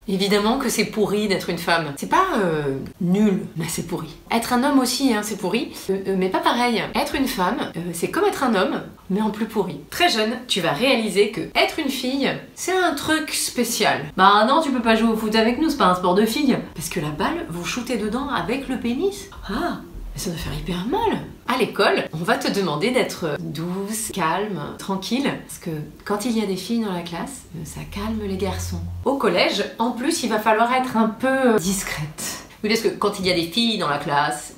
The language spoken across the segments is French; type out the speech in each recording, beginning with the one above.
Évidemment que c'est pourri d'être une femme. C'est pas nul, mais c'est pourri. Être un homme aussi, hein, c'est pourri, mais pas pareil. Être une femme, c'est comme être un homme, mais en plus pourri. Très jeune, tu vas réaliser que être une fille, c'est un truc spécial. Bah non, tu peux pas jouer au foot avec nous, c'est pas un sport de filles. Parce que la balle, vous shootez dedans avec le pénis. Ah, mais ça doit faire hyper mal. À l'école, on va te demander d'être douce, calme, tranquille, parce que quand il y a des filles dans la classe, ça calme les garçons. Au collège, en plus, il va falloir être un peu discrète. Oui, parce que quand il y a des filles dans la classe,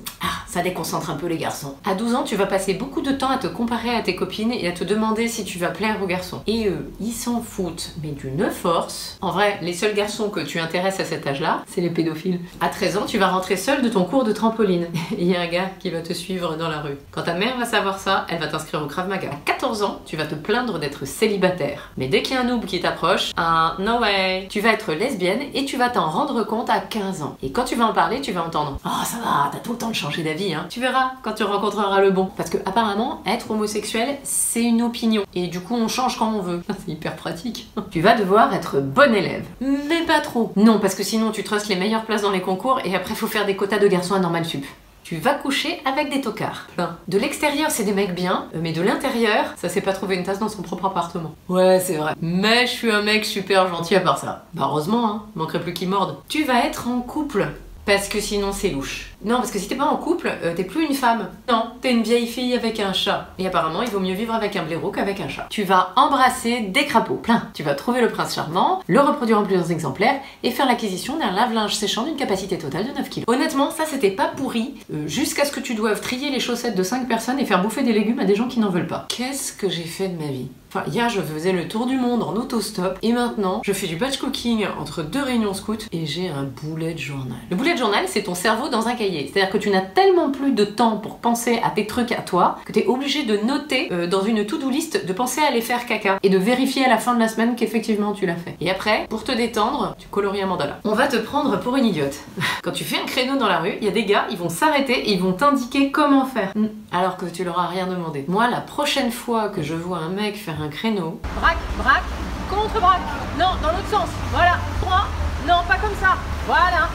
ça déconcentre un peu les garçons. À 12 ans, tu vas passer beaucoup de temps à te comparer à tes copines et à te demander si tu vas plaire aux garçons. Et eux, ils s'en foutent, mais d'une force. En vrai, les seuls garçons que tu intéresses à cet âge-là, c'est les pédophiles. À 13 ans, tu vas rentrer seule de ton cours de trampoline. Et il y a un gars qui va te suivre dans la rue. Quand ta mère va savoir ça, elle va t'inscrire au Krav Maga. À 14 ans, tu vas te plaindre d'être célibataire. Mais dès qu'il y a un noob qui t'approche, no way, tu vas être lesbienne et tu vas t'en rendre compte à 15 ans. Et quand tu vas en parler, tu vas entendre « Oh, ça va, t'as tout le temps de changer d'avis. Hein. Tu verras quand tu rencontreras le bon. » Parce que apparemment, être homosexuel, c'est une opinion. Et du coup, on change quand on veut. C'est hyper pratique. Tu vas devoir être bon élève. Mais pas trop. Non, parce que sinon, tu trustes les meilleures places dans les concours et après, faut faire des quotas de garçons à Normal Sup. Tu vas coucher avec des tocards. Enfin, de l'extérieur, c'est des mecs bien, mais de l'intérieur, ça sait pas trouver une tasse dans son propre appartement. Ouais, c'est vrai. Mais je suis un mec super gentil à part ça. Bah heureusement, hein. Manquerait plus qu'il morde. Tu vas être en couple. Parce que sinon c'est louche. Non, parce que si t'es pas en couple, t'es plus une femme. Non, t'es une vieille fille avec un chat. Et apparemment, il vaut mieux vivre avec un blaireau qu'avec un chat. Tu vas embrasser des crapauds, plein. Tu vas trouver le prince charmant, le reproduire en plusieurs exemplaires et faire l'acquisition d'un lave-linge séchant d'une capacité totale de 9 kg. Honnêtement, ça c'était pas pourri, jusqu'à ce que tu doives trier les chaussettes de 5 personnes et faire bouffer des légumes à des gens qui n'en veulent pas. Qu'est-ce que j'ai fait de ma vie? Enfin, hier je faisais le tour du monde en autostop et maintenant je fais du batch cooking entre 2 réunions scouts et j'ai un bullet journal. Le bullet journal, c'est ton cerveau dans un cahier. C'est-à-dire que tu n'as tellement plus de temps pour penser à tes trucs à toi que tu es obligé de noter dans une to-do list, de penser à aller faire caca et de vérifier à la fin de la semaine qu'effectivement tu l'as fait. Et après, pour te détendre, tu colories un mandala. On va te prendre pour une idiote. Quand tu fais un créneau dans la rue, il y a des gars, ils vont s'arrêter et ils vont t'indiquer comment faire. Alors que tu leur as rien demandé. Moi, la prochaine fois que je vois un mec faire un créneau... Braque, braque, contre-braque. Non, dans l'autre sens. Voilà. 3. Non, pas comme ça. Voilà.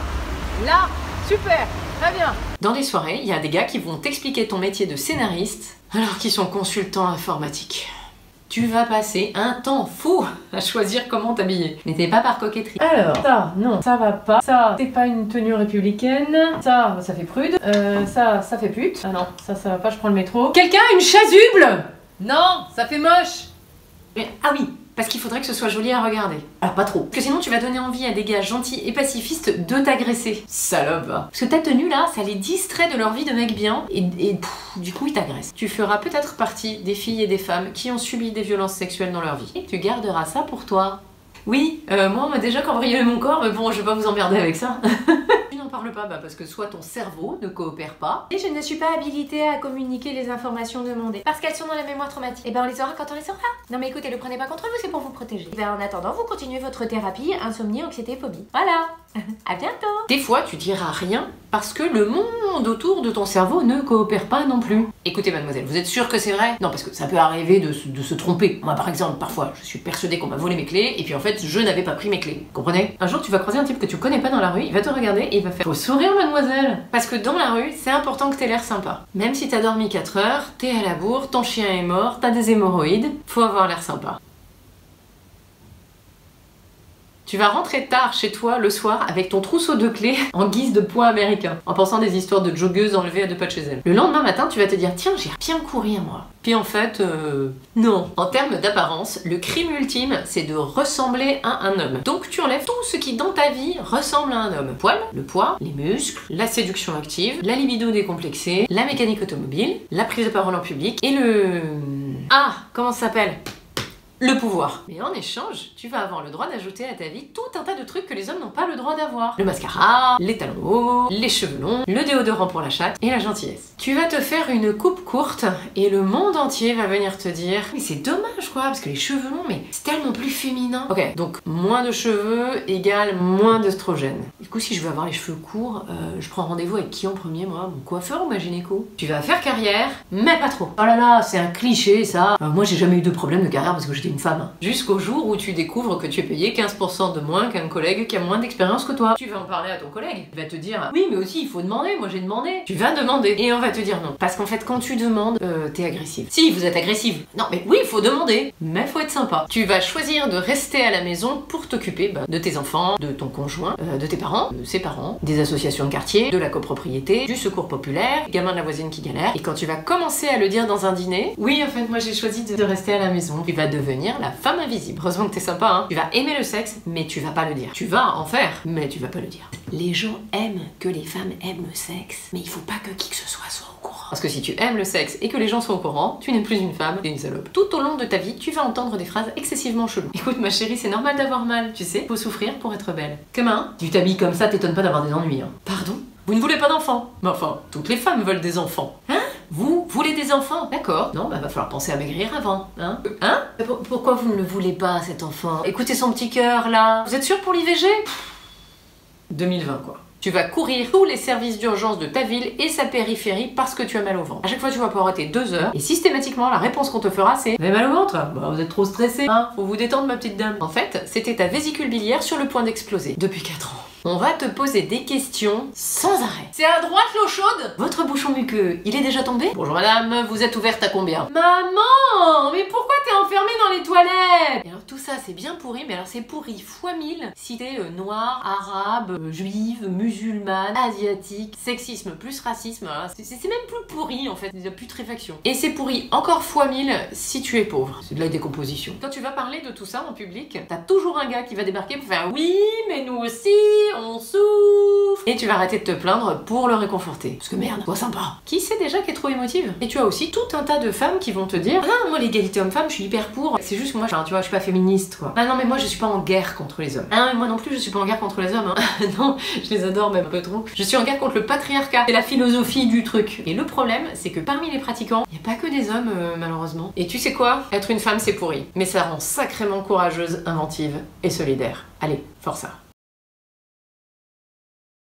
Là. Super. Très bien. Dans des soirées, il y a des gars qui vont t'expliquer ton métier de scénariste alors qu'ils sont consultants informatiques. Tu vas passer un temps fou à choisir comment t'habiller. Mais t'es pas par coquetterie. Alors, ça, non, ça va pas. Ça, c'est pas une tenue républicaine. Ça fait prude. Ça fait pute. Ah non, ça va pas, je prends le métro. Quelqu'un a une chasuble? Non, ça fait moche. Mais, ah oui, parce qu'il faudrait que ce soit joli à regarder. Alors pas trop. Parce que sinon tu vas donner envie à des gars gentils et pacifistes de t'agresser. Salope. Parce que ta tenue là, ça les distrait de leur vie de mec bien et du coup ils t'agressent. Tu feras peut-être partie des filles et des femmes qui ont subi des violences sexuelles dans leur vie. Et tu garderas ça pour toi. Oui, moi on m'a déjà cambriolé mon corps, mais bon, je vais pas vous emmerder avec ça. Tu n'en parles pas, parce que soit ton cerveau ne coopère pas, et je ne suis pas habilitée à communiquer les informations demandées. Parce qu'elles sont dans la mémoire traumatique. Et ben on les aura quand on les aura. Non mais écoutez, le prenez pas contre vous, c'est pour vous protéger. Et ben en attendant, vous continuez votre thérapie, insomnie, anxiété, phobie. Voilà. À bientôt. Des fois, tu diras rien parce que le monde autour de ton cerveau ne coopère pas non plus. Écoutez mademoiselle, vous êtes sûre que c'est vrai? Non, parce que ça peut arriver de se tromper. Moi par exemple, parfois, je suis persuadée qu'on m'a volé mes clés et puis en fait, je n'avais pas pris mes clés. Comprenez? Un jour, tu vas croiser un type que tu connais pas dans la rue, il va te regarder et il va faire: faut sourire mademoiselle. Parce que dans la rue, c'est important que t'aies l'air sympa. Même si t'as dormi 4 heures, t'es à la bourre, ton chien est mort, t'as des hémorroïdes, faut avoir l'air sympa. Tu vas rentrer tard chez toi le soir avec ton trousseau de clés en guise de poids américain, en pensant des histoires de joggeuses enlevées à 2 pas de chez elle. Le lendemain matin, tu vas te dire: tiens, j'ai bien courir moi. Puis en fait, non. En termes d'apparence, le crime ultime, c'est de ressembler à un homme. Donc tu enlèves tout ce qui dans ta vie ressemble à un homme. Poil, le poids, les muscles, la séduction active, la libido décomplexée, la mécanique automobile, la prise de parole en public et le... Ah, comment ça s'appelle ? Le pouvoir. Mais en échange, tu vas avoir le droit d'ajouter à ta vie tout un tas de trucs que les hommes n'ont pas le droit d'avoir. Le mascara, les talons hauts, les cheveux longs, le déodorant pour la chatte et la gentillesse. Tu vas te faire une coupe courte et le monde entier va venir te dire: mais c'est dommage quoi, parce que les cheveux longs, mais c'est tellement plus féminin. Ok, donc moins de cheveux égale moins d'œstrogène. Du coup, si je veux avoir les cheveux courts, je prends rendez-vous avec qui en premier, moi? Mon coiffeur ou ma gynéco? Tu vas faire carrière, mais pas trop. Oh là là, c'est un cliché ça. Moi j'ai jamais eu de problème de carrière parce que j'étais t'es une femme. Jusqu'au jour où tu découvres que tu es payé 15% de moins qu'un collègue qui a moins d'expérience que toi. Tu vas en parler à ton collègue. Il va te dire oui, mais aussi il faut demander, moi j'ai demandé. Tu vas demander. Et on va te dire non. Parce qu'en fait, quand tu demandes, t'es agressive. Si, vous êtes agressive. Non, mais oui, il faut demander. Mais faut être sympa. Tu vas choisir de rester à la maison pour t'occuper de tes enfants, de ton conjoint, de tes parents, de ses parents, des associations de quartier, de la copropriété, du secours populaire, gamin de la voisine qui galère. Et quand tu vas commencer à le dire dans un dîner, oui, en fait, moi j'ai choisi de rester à la maison. Tu vas devenir la femme invisible. Heureusement que t'es sympa, hein. Tu vas aimer le sexe, mais tu vas pas le dire. Tu vas en faire, mais tu vas pas le dire. Les gens aiment que les femmes aiment le sexe, mais il faut pas que qui que ce soit au courant. Parce que si tu aimes le sexe et que les gens sont au courant, tu n'es plus une femme, t'es une salope. Tout au long de ta vie, tu vas entendre des phrases excessivement cheloues. Écoute ma chérie, c'est normal d'avoir mal, tu sais, faut souffrir pour être belle. Comment? Tu t'habilles comme ça, t'étonnes pas d'avoir des ennuis, hein. Pardon? Vous ne voulez pas d'enfants? Mais enfin, toutes les femmes veulent des enfants. Hein? Vous voulez des enfants? D'accord. Non, bah va falloir penser à maigrir avant, hein? Hein? Pourquoi vous ne le voulez pas, cet enfant? Écoutez son petit cœur, là. Vous êtes sûr pour l'IVG? 2020, quoi. Tu vas courir tous les services d'urgence de ta ville et sa périphérie parce que tu as mal au ventre. À chaque fois, tu vas pouvoir arrêter 2 heures et systématiquement, la réponse qu'on te fera, c'est: vous avez mal au ventre? Bah, vous êtes trop stressé, hein? Faut vous détendre, ma petite dame. En fait, c'était ta vésicule biliaire sur le point d'exploser depuis 4 ans. On va te poser des questions sans arrêt. C'est à droite l'eau chaude? Votre bouchon muqueux, il est déjà tombé? Bonjour madame, vous êtes ouverte à combien? Maman, mais pourquoi t'es enfermée dans les toilettes? Et alors tout ça c'est bien pourri, mais alors c'est pourri fois 1000 si t'es noire, arabe, juive, musulmane, asiatique, sexisme plus racisme, c'est même plus pourri en fait, il y a putréfaction. Et c'est pourri encore fois 1000 si tu es pauvre. C'est de la décomposition. Quand tu vas parler de tout ça en public, t'as toujours un gars qui va débarquer pour faire oui, mais nous aussi, on souffre. Et tu vas arrêter de te plaindre pour le réconforter. Parce que merde, sois sympa. Qui sait déjà qu'elle est trop émotive? Et tu as aussi tout un tas de femmes qui vont te dire: ah, moi l'égalité homme-femme, je suis hyper pour. C'est juste que moi, tu vois, je suis pas féministe, quoi. Ah non, mais moi je suis pas en guerre contre les hommes. Ah, mais moi non plus, je suis pas en guerre contre les hommes, hein. Non, je les adore même un peu trop. Je suis en guerre contre le patriarcat. C'est la philosophie du truc. Et le problème, c'est que parmi les pratiquants, il n'y a pas que des hommes, malheureusement. Et tu sais quoi? Être une femme, c'est pourri. Mais ça rend sacrément courageuse, inventive et solidaire. Allez, force ça.